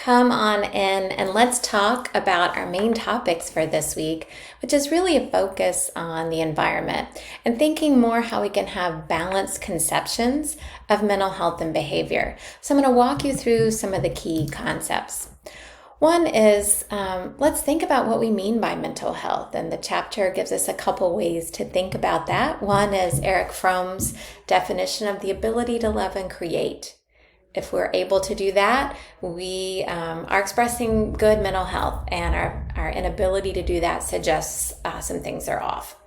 come on in and let's talk about our main topics for this week, which is really a focus on the environment and thinking more how we can have balanced conceptions of mental health and behavior. So I'm going to walk you through some of the key concepts. One is, let's think about what we mean by mental health. And the chapter gives us a couple ways to think about that. One is Erich Fromm's definition of the ability to love and create. If we're able to do that, we are expressing good mental health, and our inability to do that suggests some things are off.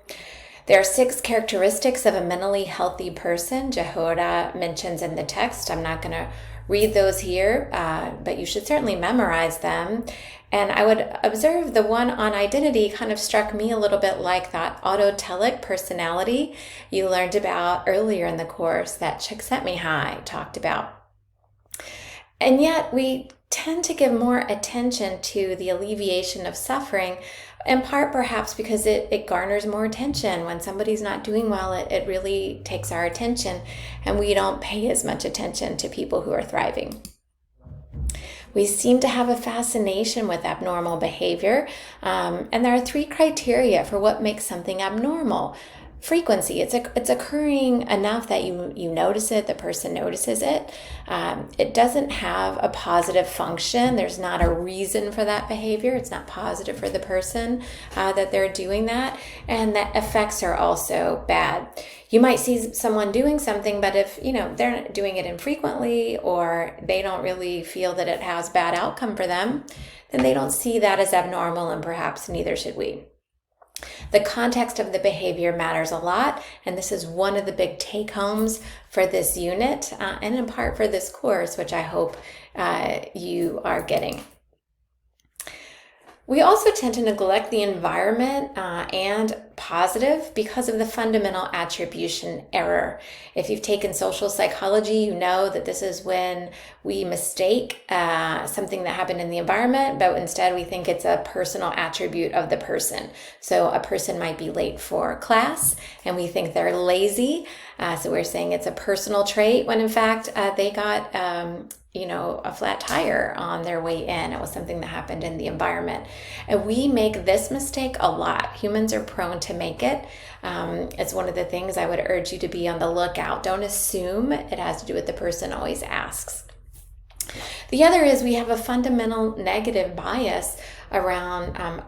There are 6 characteristics of a mentally healthy person Jehoda mentions in the text. I'm not going to read those here, but you should certainly memorize them. And I would observe the one on identity kind of struck me a little bit like that autotelic personality you learned about earlier in the course that Csikszentmihalyi talked about. And yet we tend to give more attention to the alleviation of suffering, in part perhaps because it garners more attention. When somebody's not doing well, it really takes our attention, and we don't pay as much attention to people who are thriving. We seem to have a fascination with abnormal behavior, and there are 3 criteria for what makes something abnormal. Frequency, it's occurring enough that you notice it, the person notices it. It doesn't have a positive function. There's not a reason for that behavior. It's not positive for the person that they're doing that. And the effects are also bad. You might see someone doing something, but if they're doing it infrequently, or they don't really feel that it has bad outcome for them, then they don't see that as abnormal, and perhaps neither should we. The context of the behavior matters a lot, and this is one of the big take-homes for this unit, and in part for this course, which I hope you are getting. We also tend to neglect the environment and positive because of the fundamental attribution error. If you've taken social psychology, you know that this is when we mistake something that happened in the environment, but instead we think it's a personal attribute of the person. So a person might be late for class, and we think they're lazy. So we're saying it's a personal trait, when in fact they got a flat tire on their way in. It was something that happened in the environment. And we make this mistake a lot. Humans are prone to make it. It's one of the things I would urge you to be on the lookout. Don't assume it has to do with the person, always asks. The other is we have a fundamental negative bias around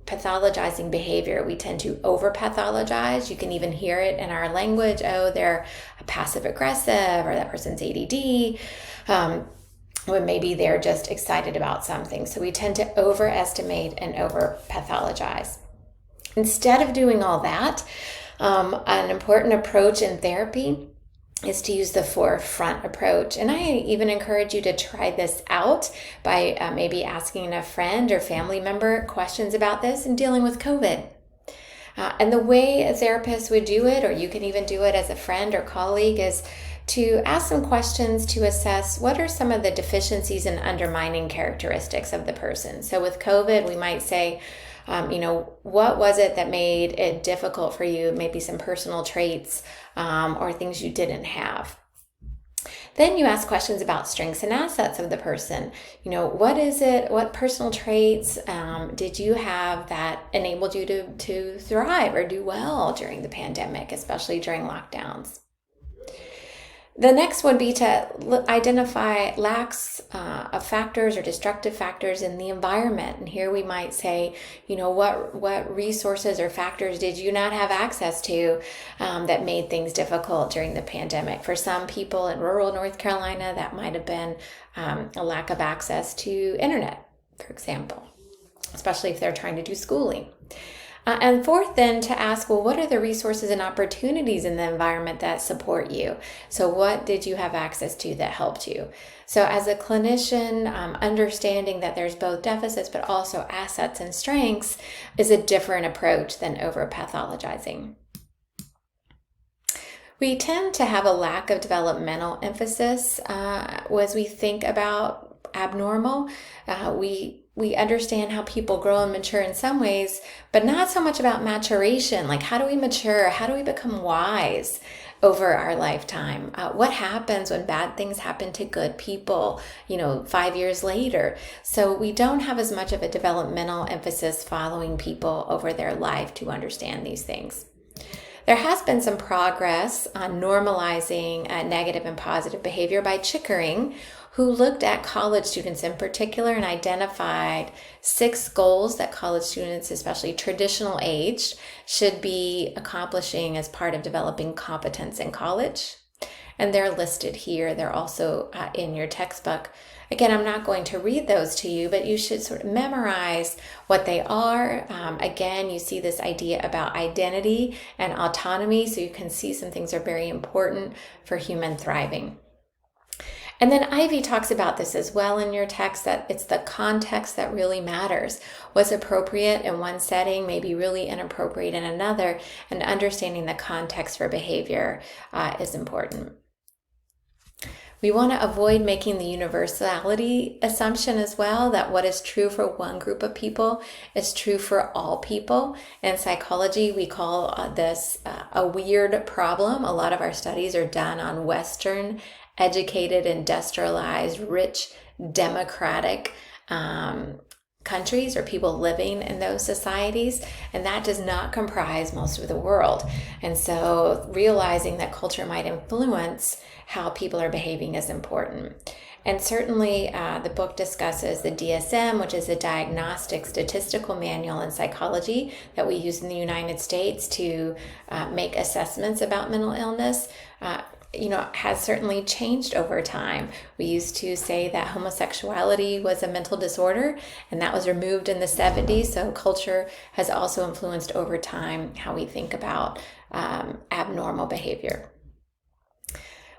pathologizing behavior. We tend to over-pathologize. You can even hear it in our language. Oh, they're passive-aggressive, or that person's ADD. When maybe they're just excited about something. So we tend to overestimate and over-pathologize. Instead of doing all that, an important approach in therapy is to use the forefront approach. And I even encourage you to try this out by maybe asking a friend or family member questions about this and dealing with COVID. And the way a therapist would do it, or you can even do it as a friend or colleague, is to ask some questions to assess what are some of the deficiencies and undermining characteristics of the person. So with COVID, we might say, what was it that made it difficult for you? Maybe some personal traits or things you didn't have. Then you ask questions about strengths and assets of the person. What is it? What personal traits did you have that enabled you to thrive or do well during the pandemic, especially during lockdowns? The next would be to identify lacks of factors or destructive factors in the environment. And here we might say, what resources or factors did you not have access to that made things difficult during the pandemic? For some people in rural North Carolina, that might have been a lack of access to internet, for example, especially if they're trying to do schooling. And fourth, then, to ask, what are the resources and opportunities in the environment that support you? So what did you have access to that helped you? So as a clinician, understanding that there's both deficits but also assets and strengths is a different approach than over-pathologizing. We tend to have a lack of developmental emphasis as we think about abnormal. We understand how people grow and mature in some ways, but not so much about maturation. Like, how do we mature? How do we become wise? over our lifetime. What happens when bad things happen to good people, 5 years later? So we don't have as much of a developmental emphasis following people over their life to understand these things. There has been some progress on normalizing negative and positive behavior by Chickering, who looked at college students in particular and identified 6 goals that college students, especially traditional age, should be accomplishing as part of developing competence in college. And they're listed here. They're also in your textbook. Again, I'm not going to read those to you, but you should sort of memorize what they are. Again, you see this idea about identity and autonomy, so you can see some things are very important for human thriving. And then Ivy talks about this as well in your text, that it's the context that really matters. What's appropriate in one setting may be really inappropriate in another, and understanding the context for behavior is important. We want to avoid making the universality assumption as well, that what is true for one group of people is true for all people. In psychology, we call this a weird problem. A lot of our studies are done on Western, educated, industrialized, rich, democratic countries or people living in those societies, and that does not comprise most of the world. And so realizing that culture might influence how people are behaving is important. And certainly the book discusses the DSM, which is a diagnostic statistical manual in psychology that we use in the United States to make assessments about mental illness. Has certainly changed over time. We used to say that homosexuality was a mental disorder, and that was removed in the 70s. So culture has also influenced over time how we think about abnormal behavior.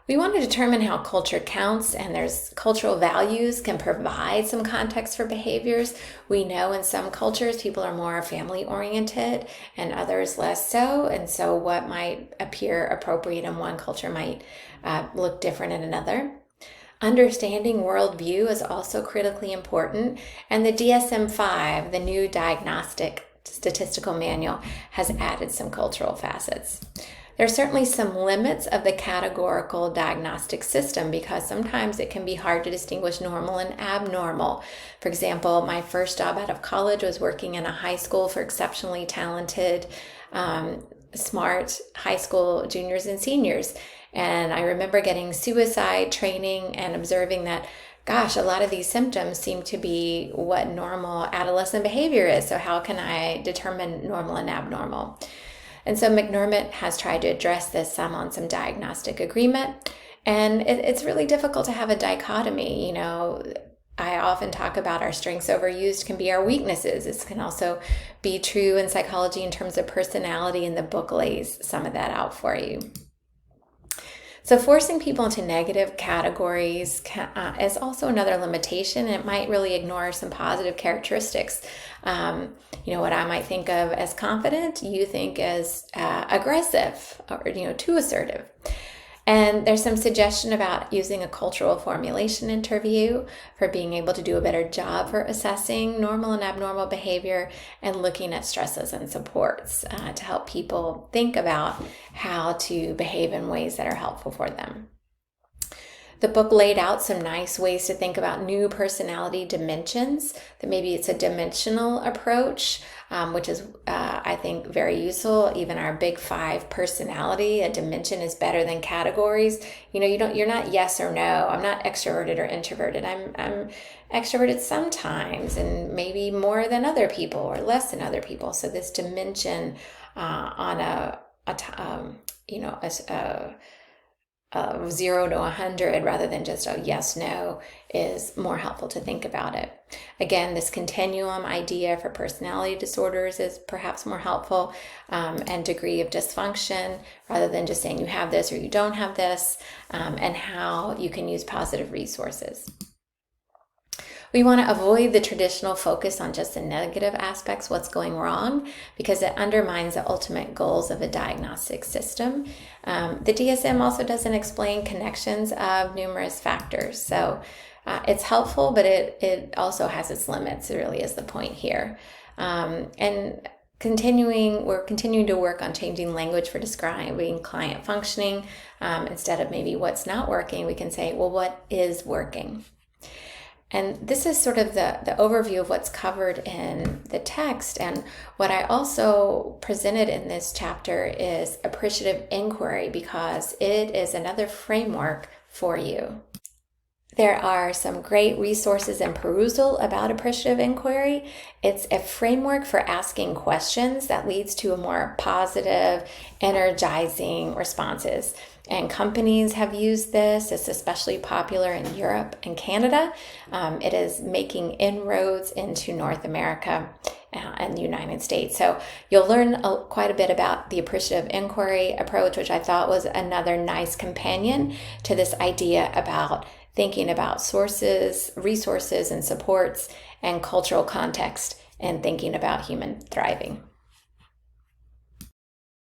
We want to determine how culture counts, and there's cultural values can provide some context for behaviors. We know in some cultures people are more family oriented and others less so. And so what might appear appropriate in one culture might look different in another. Understanding worldview is also critically important. And the DSM-5, the new diagnostic statistical manual, has added some cultural facets. There's certainly some limits of the categorical diagnostic system because sometimes it can be hard to distinguish normal and abnormal. For example, my first job out of college was working in a high school for exceptionally talented, smart high school juniors and seniors. And I remember getting suicide training and observing that, gosh, a lot of these symptoms seem to be what normal adolescent behavior is. So how can I determine normal and abnormal? And so McDermott has tried to address this on some diagnostic agreement. And it's really difficult to have a dichotomy. I often talk about our strengths overused can be our weaknesses. This can also be true in psychology in terms of personality, and the book lays some of that out for you. So forcing people into negative categories is also another limitation. It might really ignore some positive characteristics. What I might think of as confident, you think as aggressive or, too assertive. And there's some suggestion about using a cultural formulation interview for being able to do a better job for assessing normal and abnormal behavior and looking at stresses and supports to help people think about how to behave in ways that are helpful for them. The book laid out some nice ways to think about new personality dimensions, that maybe it's a dimensional approach, which is, I think, very useful. Even our big 5 personality, a dimension is better than categories. You're not yes or no. I'm not extroverted or introverted. I'm extroverted sometimes, and maybe more than other people or less than other people. So this dimension on a 0 to 100 rather than just a yes, no is more helpful to think about it. Again, this continuum idea for personality disorders is perhaps more helpful, and degree of dysfunction rather than just saying you have this or you don't have this, and how you can use positive resources. We want to avoid the traditional focus on just the negative aspects, what's going wrong, because it undermines the ultimate goals of a diagnostic system. The DSM also doesn't explain connections of numerous factors. So it's helpful, but it also has its limits. It really is the point here. And we're continuing to work on changing language for describing client functioning. Instead of maybe what's not working, we can say, well, what is working? And this is sort of the overview of what's covered in the text. And what I also presented in this chapter is appreciative inquiry, because it is another framework for you. There are some great resources and perusal about appreciative inquiry. It's a framework for asking questions that leads to a more positive, energizing responses. And companies have used this. It's especially popular in Europe and Canada. It is making inroads into North America and the United States. So you'll learn quite a bit about the appreciative inquiry approach, which I thought was another nice companion to this idea about thinking about sources, resources, and supports, and cultural context, and thinking about human thriving.